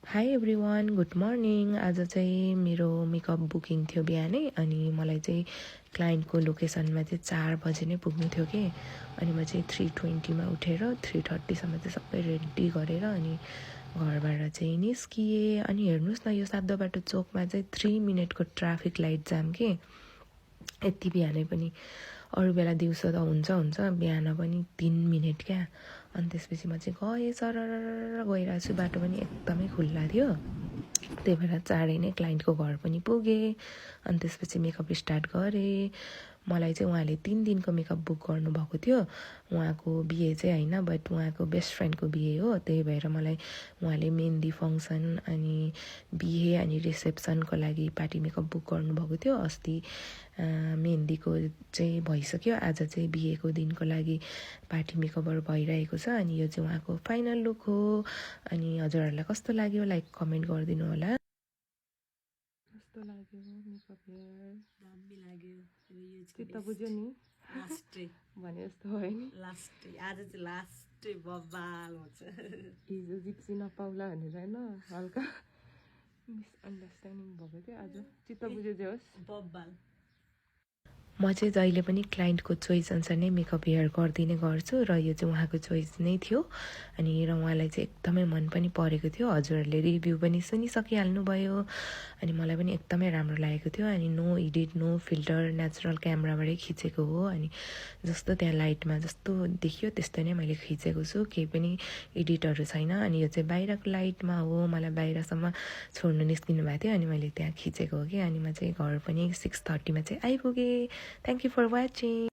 High everyone, good morning. आज चाहिँ मेरो मेकअप बुकिङ थियो बिहानै, अनि मलाई चाहिँ क्लाइन्टको लोकेसनमा चाहिँ 4 बजे नै पुग्नु थियो कि। अनि म चाहिँ 3:20मा उठेर 3:30सम्म चाहिँ सबै रेडी गरेर अनि घरबाट चाहिँ निस्किएँ। अनि हेर्नुहोस् न, यो सातो बाटो चोकमा चाहिँ 3 मिनटको ट्राफिक लाइट जाम के। यति बिहानै पनि, अरू बेला दिउँसो त हुन्छ बिहान पनि 3 मिनट क्या। अनि त्यसपछि म चाहिँ गएँ, सरर गइरहेको छु, बाटो पनि एकदमै खुल्ला थियो। त्यही भएर चाँडै नै क्लाइन्टको घर पनि पुगेँ। अनि त्यसपछि मेकअप स्टार्ट गरेँ। मलाई चाहिँ उहाँले 3 दिनको मेकअप बुक गर्नुभएको थियो। उहाँको बिहे चाहिँ होइन, बट उहाँको बेस्ट फ्रेन्डको बिहे हो। त्यही भएर मलाई उहाँले मेहन्दी फङ्सन अनि बिहे अनि रिसेप्सनको लागि पार्टी मेकअप बुक गर्नुभएको थियो। अस्ति मेहन्दीको चाहिँ भइसक्यो, आज चाहिँ बिहेको दिनको लागि पार्टी मेकअपहरू भइरहेको छ। अनि यो चाहिँ उहाँको फाइनल लुक हो। अनि हजुरहरूलाई कस्तो लाग्यो लाइक कमेन्ट गरिदिनु होला। कस्तो लाग्यो मेकअप हेयर? दामी लाग्यो। चित्त बुझ्यो नि लास्टै भने जस्तो भयो नि। लास्टै आज चाहिँ लास्टै बब्बाल हुन्छ। हिजो जिप्सी नपाउला भनेर होइन, हल्का मिसअन्डरस्ट्यान्डिङ भएको थियो। आज चित्त बुझ्यो जे होस्, बब्बाल। म चाहिँ जहिले पनि क्लाइन्टको चोइस अनुसार नै मेकअप हेयर गरिदिने गर्छु, र यो चाहिँ उहाँको चोइस नै थियो। अनि र उहाँलाई चाहिँ एकदमै मन पनि परेको थियो। हजुरहरूले रिभ्यू पनि सुनिसकिहाल्नु भयो। अनि मलाई पनि एकदमै राम्रो लागेको थियो। अनि no edit, no filter, natural क्यामेराबाटै खिचेको हो। अनि जस्तो त्यहाँ लाइटमा जस्तो देखियो त्यस्तो नै मैले खिचेको छु, केही पनि एडिटहरू छैन। अनि यो चाहिँ बाहिरको लाइटमा हो, मलाई बाहिरसम्म छोड्नु निस्किनु भएको थियो, अनि मैले त्यहाँ खिचेको हो कि। अनि म चाहिँ घर पनि 6:30मा चाहिँ आइपुगेँ। Thank you for watching.